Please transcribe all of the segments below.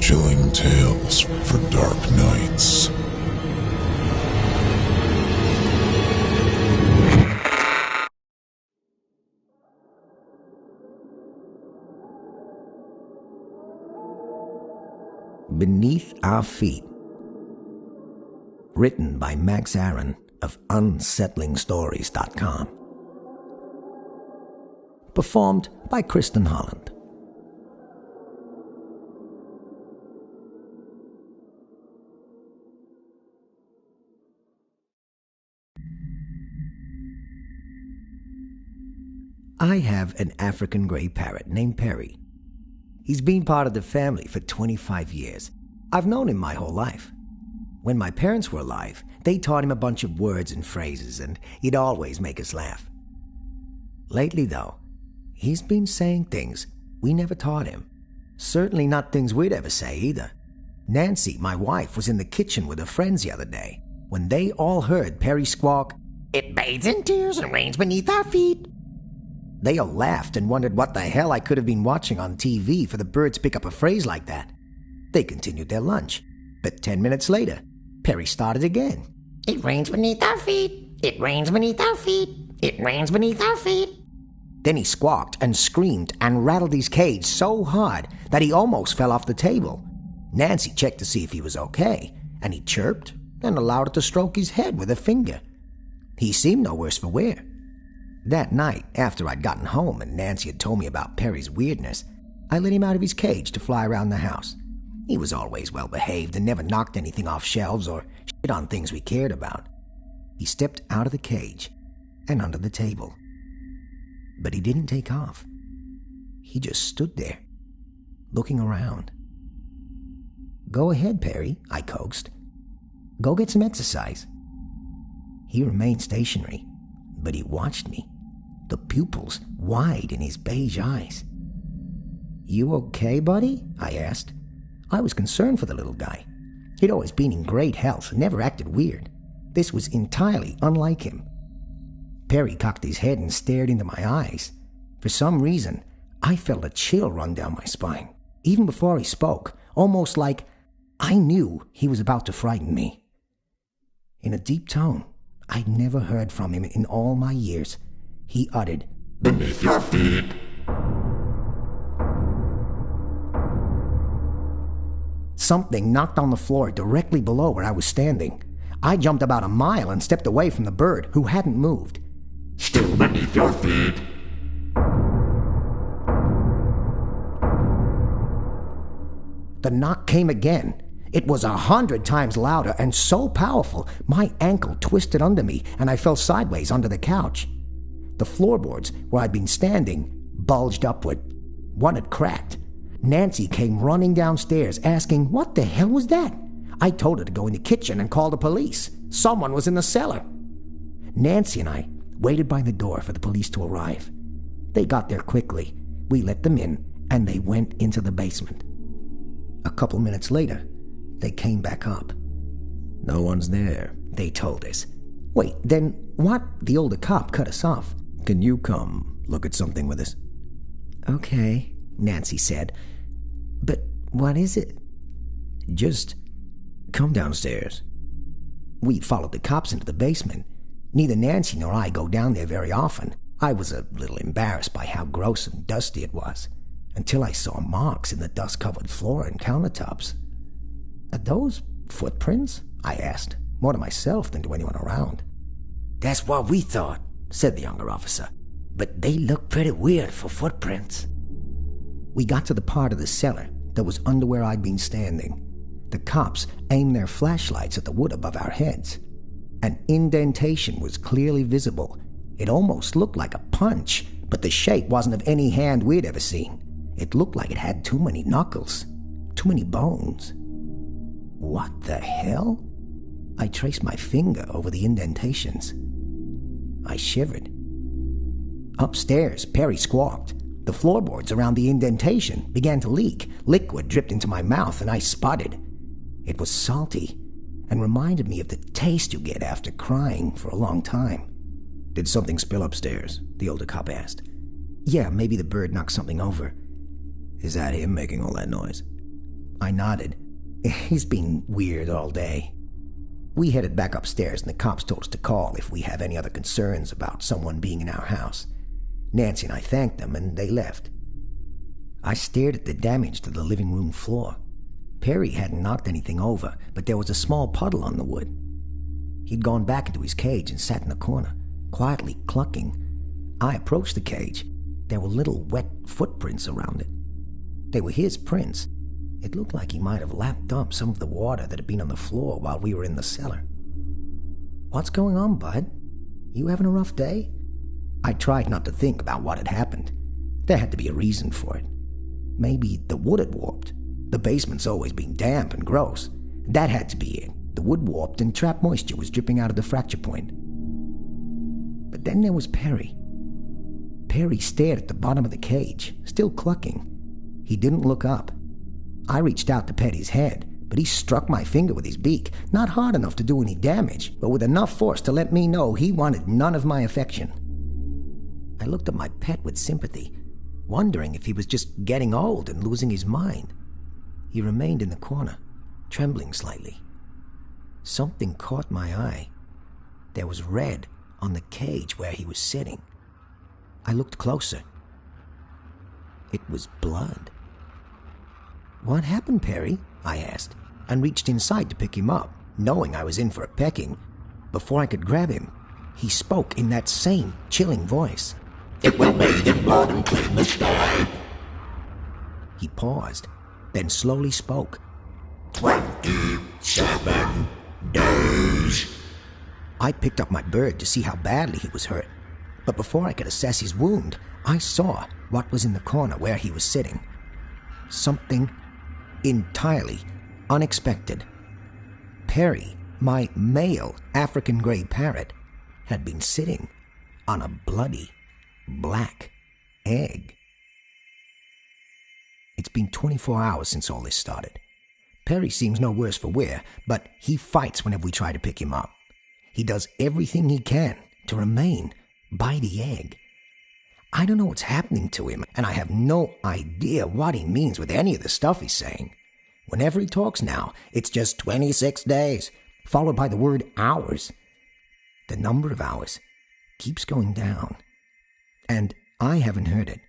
Chilling tales for dark nights. Beneath Our Feet. Written by Max Aaron of UnsettlingStories.com. Performed by Kristin Holland. I have an African gray parrot named Perry. He's been part of the family for 25 years. I've known him my whole life. When my parents were alive, they taught him a bunch of words and phrases, and he'd always make us laugh. Lately, though, he's been saying things we never taught him. Certainly not things we'd ever say either. Nancy, my wife, was in the kitchen with her friends the other day when they all heard Perry squawk, "It bathes in tears and rains beneath our feet." They all laughed and wondered what the hell I could have been watching on TV for the bird to pick up a phrase like that. They continued their lunch, but 10 minutes later, Perry started again. "It rains beneath our feet. It rains beneath our feet. It rains beneath our feet." Then he squawked and screamed and rattled his cage so hard that he almost fell off the table. Nancy checked to see if he was okay, and he chirped and allowed it to stroke his head with a finger. He seemed no worse for wear. That night, after I'd gotten home and Nancy had told me about Perry's weirdness, I let him out of his cage to fly around the house. He was always well behaved and never knocked anything off shelves or shit on things we cared about. He stepped out of the cage and under the table. But he didn't take off. He just stood there, looking around. "Go ahead, Perry," I coaxed. "Go get some exercise." He remained stationary, but he watched me, the pupils wide in his beige eyes. "You okay, buddy?" I asked. I was concerned for the little guy. He'd always been in great health and never acted weird. This was entirely unlike him. Perry cocked his head and stared into my eyes. For some reason, I felt a chill run down my spine, even before he spoke, almost like I knew he was about to frighten me. In a deep tone I'd never heard from him in all my years, he uttered, "Beneath your feet." Something knocked on the floor directly below where I was standing. I jumped about a mile and stepped away from the bird, who hadn't moved. "Still beneath your feet." The knock came again. It was 100 times louder and so powerful, my ankle twisted under me and I fell sideways onto the couch. The floorboards where I'd been standing bulged upward. One had cracked. Nancy came running downstairs asking what the hell was that? I told her to go in the kitchen and call the police. Someone was in the cellar. Nancy and I waited by the door for the police to arrive. They got there quickly. We let them in and they went into the basement. A couple minutes later, they came back up. "No one's there," they told us. "Wait, then what?" The older cop cut us off. "Can you come look at something with us?" "Okay," Nancy said. "But what is it?" "Just come downstairs." We followed the cops into the basement. Neither Nancy nor I go down there very often. I was a little embarrassed by how gross and dusty it was, until I saw marks in the dust-covered floor and countertops. "Are those footprints?" I asked, more to myself than to anyone around. "That's what we thought," said the younger officer. "But they look pretty weird for footprints." We got to the part of the cellar that was under where I'd been standing. The cops aimed their flashlights at the wood above our heads. An indentation was clearly visible. It almost looked like a punch, but the shape wasn't of any hand we'd ever seen. It looked like it had too many knuckles, too many bones. What the hell? I traced my finger over the indentations. I shivered. Upstairs, Perry squawked. The floorboards around the indentation began to leak. Liquid dripped into my mouth and I sputtered. It was salty and reminded me of the taste you get after crying for a long time. "Did something spill upstairs?" the older cop asked. "Yeah, maybe the bird knocked something over." "Is that him making all that noise?" I nodded. He's been weird all day. We headed back upstairs and the cops told us to call if we have any other concerns about someone being in our house. Nancy and I thanked them and they left. I stared at the damage to the living room floor. Perry hadn't knocked anything over, but there was a small puddle on the wood. He'd gone back into his cage and sat in the corner, quietly clucking. I approached the cage. There were little wet footprints around it. They were his prints. It looked like he might have lapped up some of the water that had been on the floor while we were in the cellar. "What's going on, bud? You having a rough day?" I tried not to think about what had happened. There had to be a reason for it. Maybe the wood had warped. The basement's always been damp and gross. That had to be it. The wood warped and trapped moisture was dripping out of the fracture point. But then there was Perry. Perry stared at the bottom of the cage, still clucking. He didn't look up. I reached out to pet his head, but he struck my finger with his beak, not hard enough to do any damage, but with enough force to let me know he wanted none of my affection. I looked at my pet with sympathy, wondering if he was just getting old and losing his mind. He remained in the corner, trembling slightly. Something caught my eye. There was red on the cage where he was sitting. I looked closer. It was blood. "What happened, Perry?" I asked, and reached inside to pick him up, knowing I was in for a pecking. Before I could grab him, he spoke in that same chilling voice. "It will bathe in blood and clean the sky." He paused, then slowly spoke. 27 days. I picked up my bird to see how badly he was hurt, but before I could assess his wound, I saw what was in the corner where he was sitting. Something entirely unexpected. Perry, my male African gray parrot, had been sitting on a bloody black egg. It's been 24 hours since all this started. Perry seems no worse for wear, but he fights whenever we try to pick him up. He does everything he can to remain by the egg. I don't know what's happening to him, and I have no idea what he means with any of the stuff he's saying. Whenever he talks now, it's just 26 days, followed by the word hours. The number of hours keeps going down. And I haven't heard it,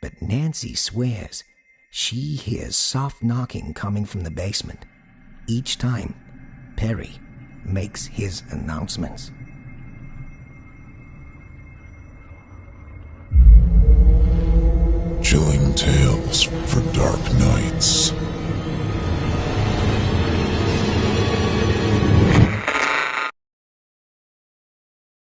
but Nancy swears she hears soft knocking coming from the basement each time Perry makes his announcements. Chilling tales for dark nights.